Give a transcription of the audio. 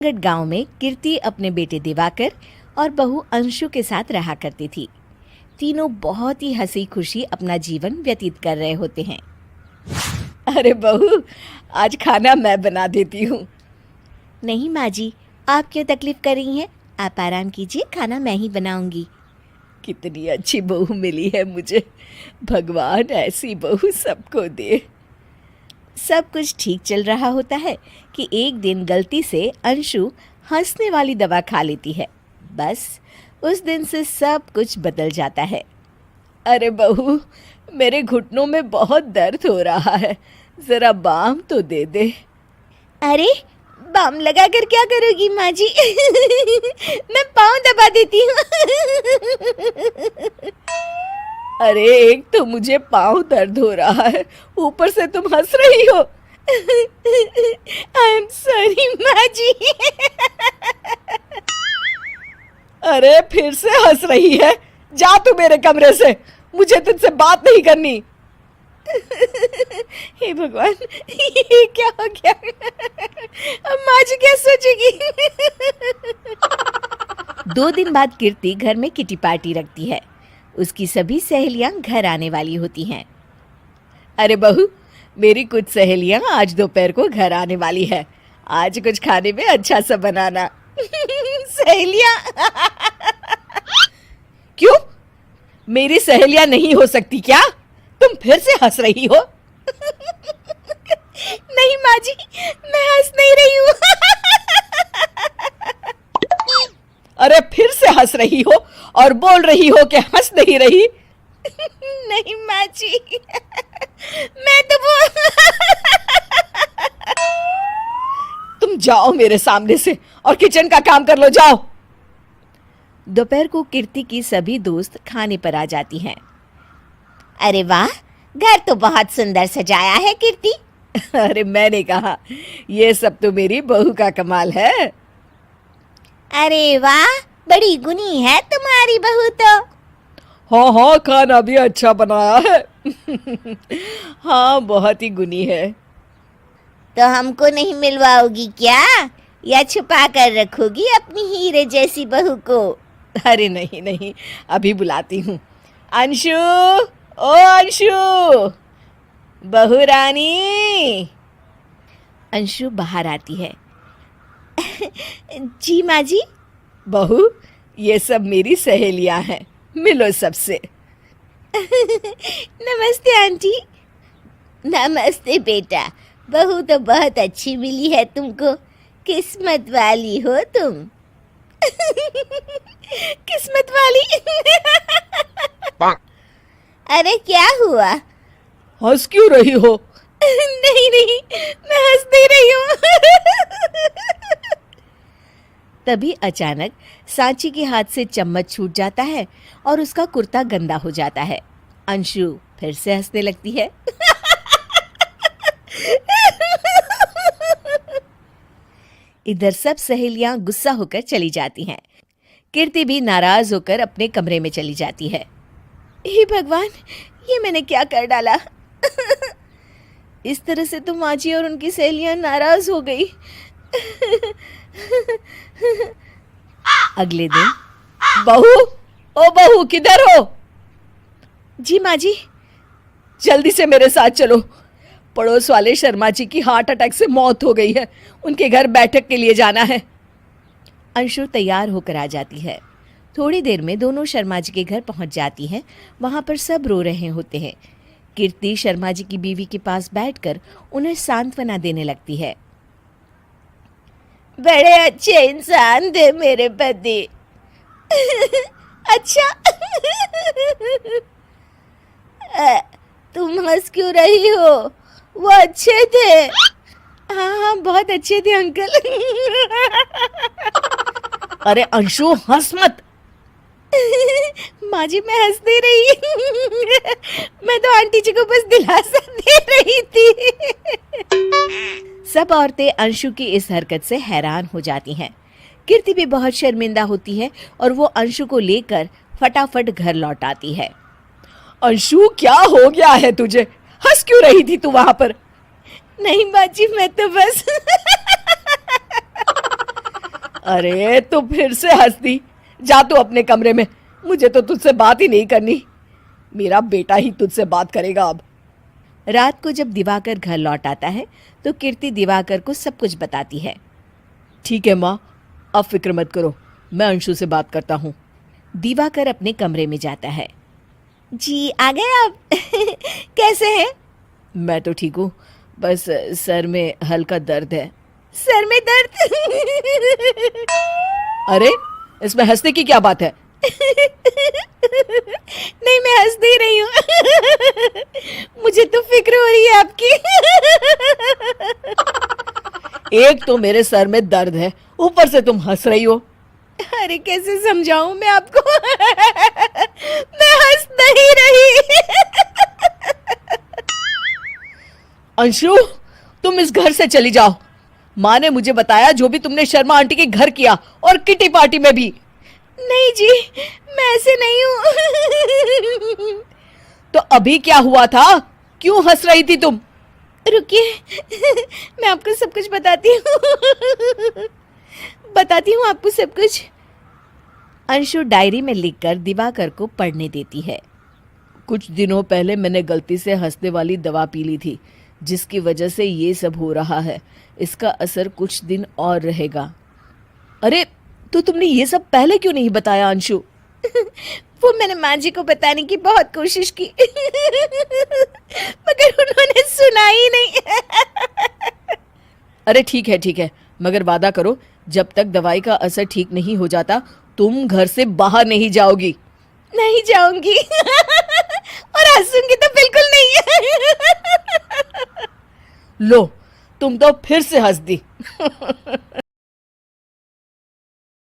गांव में कीर्ति अपने बेटे दिवाकर और बहू अंशु के साथ रहा करती थी। तीनों बहुत ही हंसी खुशी अपना जीवन व्यतीत कर रहे होते हैं। अरे बहू, आज खाना मैं बना देती हूँ। नहीं माँ जी, आप क्यों तकलीफ कर रही हैं? आप आराम कीजिए, खाना मैं ही बनाऊंगी। कितनी अच्छी बहू मिली है मुझे। भगवान ऐसी बहू सबको दे। सब कुछ ठीक चल रहा होता है कि एक दिन गलती से अंशु हंसने वाली दवा खा लेती है। बस उस दिन से सब कुछ बदल जाता है। अरे बहू, मेरे घुटनों में बहुत दर्द हो रहा है, जरा बाम तो दे दे। अरे बाम लगा कर क्या करोगी माँ जी? मैं पाँव दबा देती हूँ। अरे एक तो मुझे पाँव दर्द हो रहा है, ऊपर से तुम हंस रही हो। आई एम सॉरी माँ जी। अरे फिर से हंस रही है, जा तू मेरे कमरे से, मुझे तुझसे बात नहीं करनी। हे भगवान, ये क्या हो गया? अब माँ जी क्या सोचेगी? 2 दिन बाद कीर्ति घर में किटी पार्टी रखती है। उसकी सभी सहेलियां घर आने वाली होती हैं। अरे बहू, मेरी कुछ सहेलियां आज दोपहर को घर आने वाली है। आज कुछ खाने में अच्छा सा बनाना। सहेलियां? क्यों? मेरी सहेलियां नहीं हो सकती क्या? तुम फिर से हंस रही हो? नहीं माँ जी, मैं हंस नहीं रही हूँ। अरे फिर से हंस रही हो और बोल रही हो कि हंस नहीं रही। नहीं माँ जी, मैं तो तुम जाओ मेरे सामने से और किचन का काम कर लो, जाओ। दोपहर को कीर्ति की सभी दोस्त खाने पर आ जाती हैं। अरे वाह, घर तो बहुत सुंदर सजाया है कीर्ति। अरे मैंने कहा, ये सब तो मेरी बहू का कमाल है। अरे वाह, बड़ी गुनी है तुम्हारी बहू तो। हाँ हाँ, खाना भी अच्छा बनाया है। हाँ, बहुत ही गुनी है। तो हमको नहीं मिलवाओगी क्या, या छुपा कर रखोगी अपनी हीरे जैसी बहू को? अरे नहीं नहीं, अभी बुलाती हूँ। अंशु, ओ अंशु, बहू रानी। अंशु बाहर आती है। जी माँ जी। बहू, ये सब मेरी सहेलियां हैं, मिलो सबसे। नमस्ते आंटी। नमस्ते बेटा, बहू तो बहुत अच्छी मिली है तुमको, किस्मत वाली हो तुम। किस्मत वाली? अरे क्या हुआ? हंस क्यों रही हो? नहीं नहीं, मैं हंस नहीं रही हूँ। तभी अचानक सांची के हाथ से चम्मच छूट जाता है और उसका कुर्ता गंदा हो जाता है। अंशु फिर से हंसने लगती है। इधर सब सहेलियां गुस्सा होकर चली जाती हैं। कीर्ति भी नाराज होकर अपने कमरे में चली जाती है। हे भगवान, ये मैंने क्या कर डाला? इस तरह से तो माँ जी और उनकी सहेलियां नाराज हो गई। अगले दिन। बहू, ओ बहू, किधर हो? जी माँ जी। जल्दी से मेरे साथ चलो, पड़ोस वाले शर्मा जी की हार्ट अटैक से मौत हो गई है, उनके घर बैठक के लिए जाना है। अंशु तैयार होकर आ जाती है। थोड़ी देर में दोनों शर्मा जी के घर पहुंच जाती हैं। वहां पर सब रो रहे होते हैं। कीर्ति शर्मा जी की बीवी के पास बैठकर उन्हें सांत्वना देने लगती है। बड़े अच्छे इंसान थे मेरे पति। अच्छा। तुम हंस क्यों रही हो? वो अच्छे थे। हाँ हाँ, बहुत अच्छे थे अंकल। अरे अंशु, हंस मत। माँ जी, मैं हंस नहीं रही। मैं तो आंटी जी को बस दिलासा दे रही थी। सब औरतें अंशु की इस हरकत से हैरान हो जाती हैं। कीर्ति भी बहुत शर्मिंदा होती है और वो अंशु को लेकर फटाफट घर लौट आती है। अंशु, क्या हो गया है तुझे? हंस क्यों रही थी तू वहां पर? नहीं बाजी, मैं तो बस अरे तू फिर से हंस दी। जा तू अपने कमरे में, मुझे तो तुझसे बात ही नहीं करनी। मेरा बेटा ही तुझसे बात करेगा अब। रात को जब दिवाकर घर लौट आता है तो कीर्ति दिवाकर को सब कुछ बताती है। ठीक है माँ, अब फिक्र मत करो, मैं अंशु से बात करता हूँ। दिवाकर अपने कमरे में जाता है। जी आ गए आप? कैसे हैं? मैं तो ठीक हूँ, बस सर में हल्का दर्द है। सर में दर्द? अरे इसमें हंसने की क्या बात है? नहीं, मैं हंस नहीं रही हूँ। मुझे तो फिक्र हो रही है आपकी। एक तो मेरे सर में दर्द है, ऊपर से तुम हंस रही हो। अरे कैसे समझाऊं मैं आपको? मैं हंस नहीं रही। अंशु, तुम इस घर से चली जाओ। माँ ने मुझे बताया जो भी तुमने शर्मा आंटी के घर किया, और किटी पार्टी में भी। नहीं जी, मैं ऐसे नहीं हूँ। तो अभी क्या हुआ था? क्यों हंस रही थी तुम? रुकिए, मैं आपको सब कुछ बताती हूँ। बताती हूँ आपको सब कुछ। अंशु डायरी में लिखकर दिवाकर को पढ़ने देती है। कुछ दिनों पहले मैंने गलती से हंसने वाली दवा पी ली थी, जिसकी वजह से ये सब हो रहा है। इसका असर कुछ दिन और रहेगा। अरे तो तुमने ये सब पहले क्यों नहीं बताया अंशु? वो मैंने माँ जी को बताने की बहुत कोशिश की, मगर उन्होंने सुना ही नहीं। अरे ठीक है, मगर वादा करो, जब तक दवाई का असर ठीक नहीं हो जाता तुम घर से बाहर नहीं जाओगी। नहीं जाऊंगी, और हंसूंगी तो बिल्कुल नहीं। लो, तुम तो फिर से हंस दी।